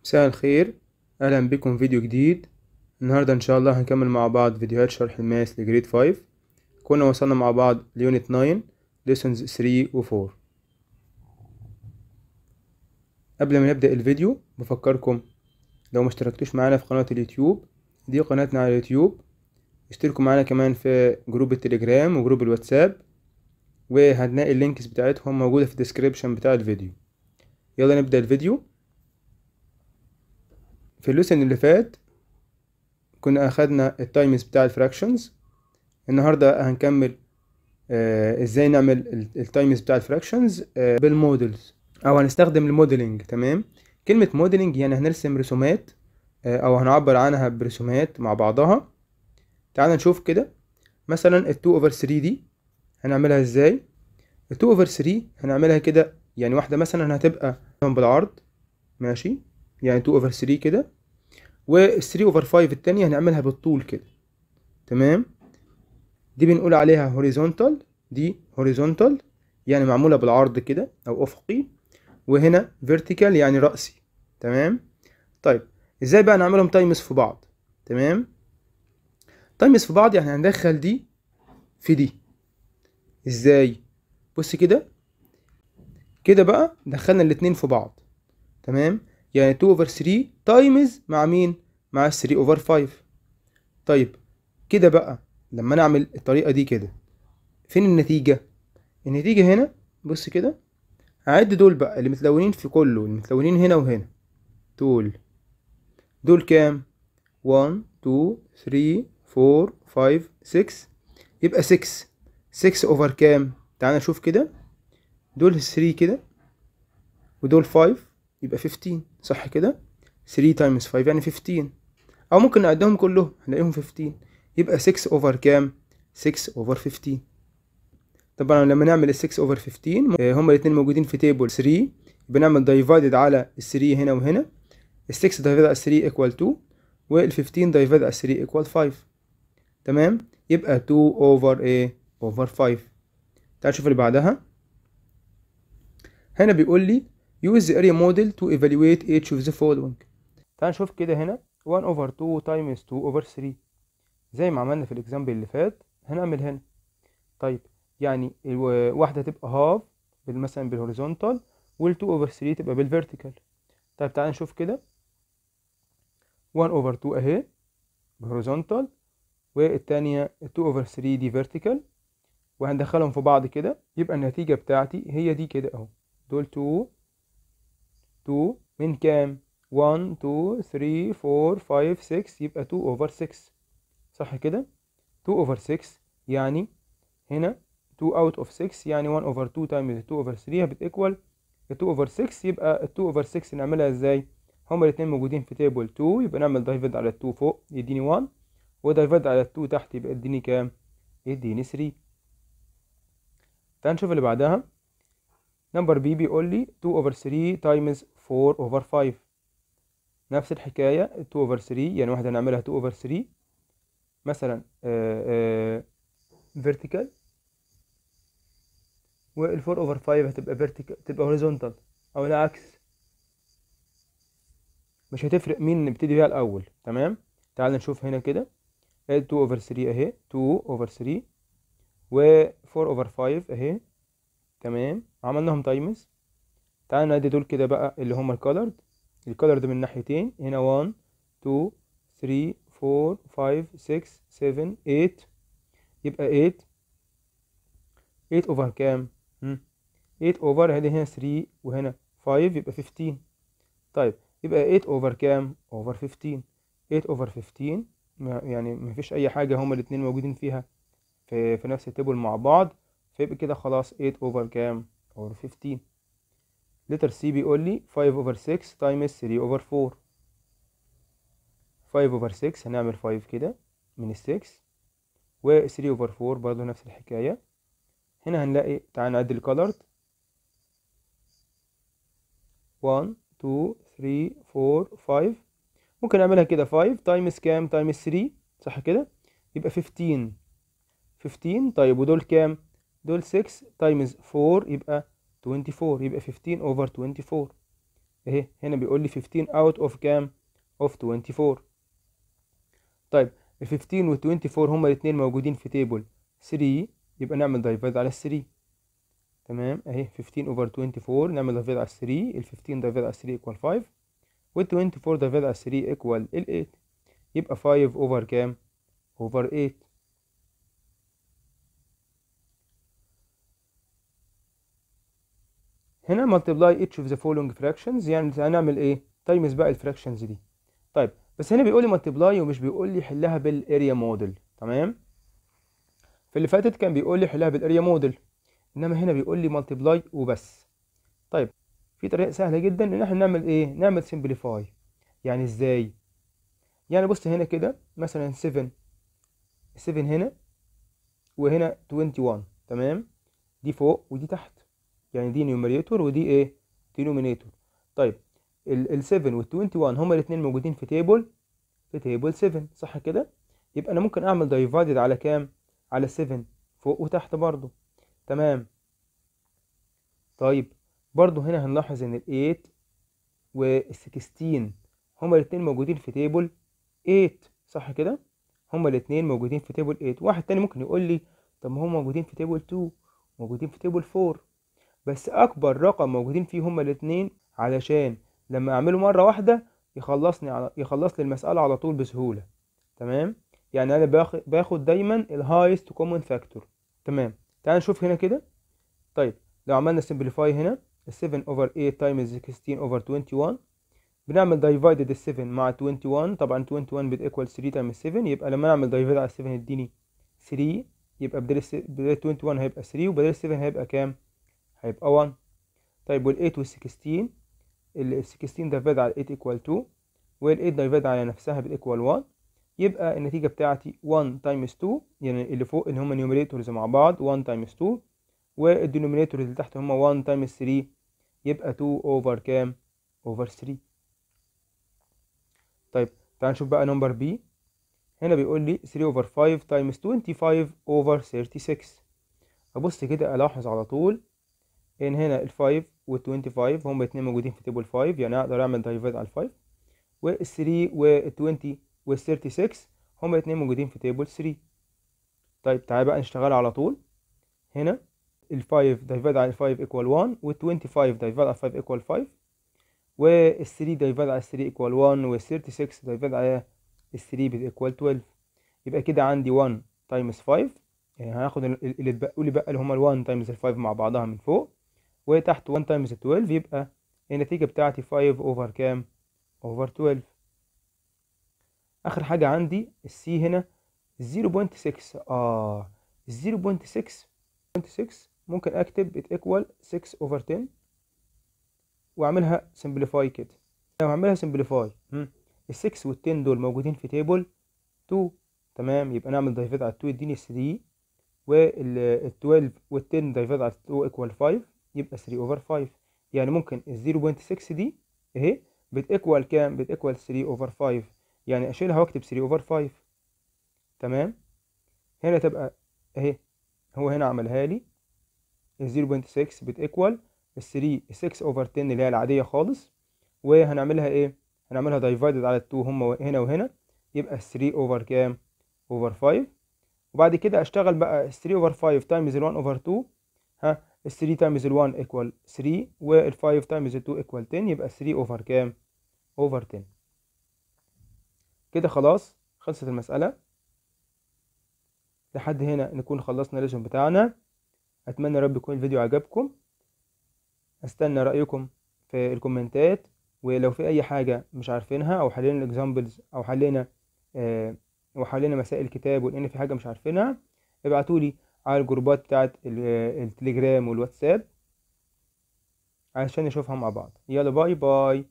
مساء الخير. اهلا بكم فيديو جديد. النهارده ان شاء الله هنكمل مع بعض فيديوهات شرح الماس لجريد 5. كنا وصلنا مع بعض ليونت 9 ليسونز 3 و 4. قبل ما نبدأ الفيديو بفكركم لو ما اشتركتوش معانا في قناة اليوتيوب، دي قناتنا على اليوتيوب. اشتركوا معانا كمان في جروب التليجرام وجروب الواتساب، وهنلاقي اللينكس بتاعتهم موجودة في الديسكريبشن بتاع الفيديو. يلا نبدأ الفيديو. في الليسون اللي فات كنا اخدنا التايمز بتاع الفراكشنز. النهارده هنكمل ازاي نعمل التايمز بتاع الفراكشنز بالمودلز، او هنستخدم الموديلنج. تمام، كلمة موديلنج يعني هنرسم رسومات او هنعبر عنها برسومات مع بعضها. تعال نشوف كده مثلا ال 2 over 3 دي هنعملها ازاي. ال 2 over 3 هنعملها كده، يعني واحدة مثلا هتبقى بالعرض، ماشي، يعني 2 over 3 كده، وال 3 over 5 التانية هنعملها بالطول كده. تمام، دي بنقول عليها horizontal، دي horizontal يعني معمولة بالعرض كده أو أفقي، وهنا vertical يعني رأسي. تمام، طيب ازاي بقى نعملهم تايمز في بعض؟ تمام، تايمز في بعض يعني هندخل دي في دي. ازاي؟ بص كده، كده بقى دخلنا الاتنين في بعض. تمام، يعني 2 over 3 تايمز مع مين؟ مع 3 over 5. طيب كده بقى لما نعمل الطريقة دي كده، فين النتيجة؟ النتيجة هنا. بص كده، هعد دول بقى اللي متلونين في كله، المتلونين هنا وهنا، دول كام؟ 1 2 3 4 5 6، يبقى 6 اوفر كام؟ تعال نشوف كده، دول 3 كده ودول 5، يبقى 15، صح كده؟ 3 تايمز 5 يعني 15، او ممكن نعدهم كلهم هنلاقيهم 15، يبقى 6 اوفر كام؟ 6 اوفر 15. طبعا لما نعمل ال 6 اوفر 15 هما الاثنين موجودين في تيبل 3، بنعمل دايفايدد على ال 3 هنا وهنا. ال 6 دايفايدد على 3 ايكوال 2، وال 15 دايفايدد على 3 ايكوال 5. تمام، يبقى 2 اوفر ايه؟ اوفر 5. تعال نشوف اللي بعدها. هنا بيقول لي use the area model to evaluate each of the following. تعال نشوف كده هنا 1 over 2 times 2 over 3 زي ما عملنا في الاكزامبل اللي فات هنعمل هنا. طيب يعني واحدة تبقى هاف مثلا بالهوريزونتال، وال 2 over 3 تبقى بالفيرتيكال. طيب تعال نشوف كده 1 over 2 اهي بهوريزونتال، والتانية 2 over 3 دي فيرتيكال، وهندخلهم في بعض كده، يبقى النتيجة بتاعتي هي دي كده اهو. دول 2 من كام؟ 1 2 3 4 5 6، يبقى 2 over 6، صح كده؟ 2 over 6 يعني هنا 2 out of 6 يعني 1 over 2 times 2 over 3 بتيكوال 2 over 6. يبقى 2 over 6 نعملها ازاي؟ هما الاثنين موجودين في تيبل 2، يبقى نعمل دايفيد على 2 فوق يديني 1، ودايفيد على 2 تحت يبقى يديني كام؟ يديني 3. تعال نشوف اللي بعدها. نمبر بي بيقول لي 2 over 3 times 4 over 5. نفس الحكاية 2 over 3 يعني واحدة نعملها 2 over 3 مثلا vertical، وال 4 over 5 هتبقى vertical، تبقى horizontal او العكس، مش هتفرق مين نبتدي بيها الاول. تمام، تعال نشوف هنا كده 2 over 3 اهي 2 over 3 و 4 over 5 اهي. تمام، عملناهم تايمز. تعال نعد دول كده بقى اللي هم الكولرد من ناحيتين، هنا 1 2 3 4 5 6 7 8، يبقى 8 over كام؟ 8 over هنا 3 وهنا 5 يبقى 15. طيب يبقى 8 over كام؟ over 15. 8 over 15 يعني مفيش اي حاجة، هما الاتنين موجودين فيها في نفس التيبل مع بعض، فيبقى كده خلاص 8 over كام؟ over 15. letter C بيقول لي 5 over 6 times 3 over 4. 5 over 6 هنعمل 5 كده من ال 6، و 3 over 4 برضه نفس الحكاية. هنا هنلاقي، تعال نعد الكولرد 1 2 3 4 5، ممكن نعملها كده 5 تايمز كام؟ تايمز 3، صح كده؟ يبقى 15. طيب ودول كام؟ دول 6 تايمز 4 يبقى 24، يبقى 15 over 24. اهي هنا بيقول لي 15 out of كام؟ of 24. طيب ال 15 وال 24 هما الاتنين موجودين في تيبل 3، يبقى نعمل دايفايد على 3. تمام اهي 15 over 24 نعمل دايفايد على 3، ال 15 دايفايد على 3 equal 5، وال 24 دايفايد على 3 equal ال 8، يبقى 5 over كام؟ over 8. هنا multiply each of the following fractions، يعني هنعمل ايه؟ تايمز بقى الفراكشنز دي. طيب بس هنا بيقول لي multiply ومش بيقول لي حلها بالاريا موديل. تمام، في اللي فاتت كان بيقول لي حلها بالاريا موديل، انما هنا بيقول لي multiply وبس. طيب في طريقه سهله جدا ان احنا نعمل ايه؟ نعمل simplify. يعني ازاي؟ يعني بص هنا كده مثلا 7 هنا وهنا 21. تمام، دي فوق ودي تحت، يعني دي نيوميريتور ودي ايه؟ دينومينيتور. طيب ال 7 وال 21 هما الاثنين موجودين في تيبل 7، صح كده؟ يبقى انا ممكن اعمل دايفايدد على كام؟ على 7 فوق وتحت برضو. تمام. طيب برضو هنا هنلاحظ ان ال 8 وال 16 هما الاثنين موجودين في تيبل 8، صح كده؟ هما الاثنين موجودين في تيبل 8. واحد تاني ممكن يقول لي طب ما هم موجودين في تيبل 2، موجودين في تيبل 4، بس اكبر رقم موجودين فيه هما الاثنين، علشان لما اعمله مره واحده يخلص لي المساله على طول بسهوله. تمام، يعني انا باخد دايما الهايست كومن فاكتور. تمام، تعال نشوف هنا كده. طيب لو عملنا سمبليفاي هنا، ال 7 over 8 times 16 over 21، بنعمل دايفايدد ال 7 مع 21. طبعا 21 بتيكوال 3 times 7، يبقى لما نعمل دايفايد على 7 يديني 3، يبقى بدل 21 هيبقى 3، وبدل 7 هيبقى كام؟ هيبقى 1. طيب وال 8 وال 16، ال 16 دايفايد على 8 equal 2، وال 8 دايفايد على نفسها بتيكوال 1، يبقى النتيجة بتاعتي 1 times 2، يعني اللي فوق اللي هما نيوميريتورز مع بعض 1 times 2، والدينومينيتورز اللي تحت هما 1 times 3، يبقى 2 over كام؟ over 3. طيب تعال نشوف بقى نمبر بي. هنا بيقول لي 3 over 5 times 25 over 36. ابص كده الاحظ على طول ان هنا ال 5 وال 25 هما اتنين موجودين في تيبل 5، يعني اقدر اعمل دايفايد على ال 5، وال 3 وال 20 وال 36 هما اتنين موجودين في تيبل 3. طيب تعالى بقى نشتغل على طول. هنا ال 5 دايفايد على 5 equal 1، وال 25 دايفايد على 5 equal 5، وال 3 دايفايد على 3 equal 1، وال 36 دايفايد على ال 3 equal 12. يبقى كده عندي 1 times 5، يعني هاخد اللي اتبقوا لي بقى اللي هما ال 1 times ال 5 مع بعضها من فوق، وتحت 1 times 12، يبقى النتيجة بتاعتي 5 over كام؟ over 12. آخر حاجة عندي السي هنا 0.6. ال 0.6 ممكن أكتب it equal 6 over 10 وأعملها simplify كده. لو هعملها simplify ال 6 وال 10 دول موجودين في تيبل 2. تمام، يبقى نعمل دايفيد على 2 يديني 3، وال 12 وال 10 دايفيد على 2 equal 5، يبقى 3 over 5. يعني ممكن ال 0.6 دي اهي بتيكوال كام؟ بتيكوال 3 over 5، يعني اشيلها واكتب 3 over 5. تمام، هنا تبقى اهي هو هنا عملها لي ال 0.6 بتيكوال ال 3 6 over 10 اللي هي العادية خالص، وهنعملها ايه؟ هنعملها دايفايدد على 2 هما هنا وهنا، يبقى 3 over كام؟ over 5. وبعد كده اشتغل بقى 3 over 5 times 1 over 2. ها، ال 3 times 1 equal 3، وال 5 times 2 equal 10، يبقى 3 over كام؟ over 10. كده خلاص خلصت المسألة. لحد هنا نكون خلصنا الليسون بتاعنا. اتمنى يا رب يكون الفيديو عجبكم. استنى رأيكم في الكومنتات، ولو في اي حاجة مش عارفينها او حلينا الاكزامبلز او حلينا مسائل الكتاب ولقينا في حاجة مش عارفينها، ابعتولي على الجروبات بتاعت التليجرام والواتساب عشان نشوفها مع بعض. يلا باي باي.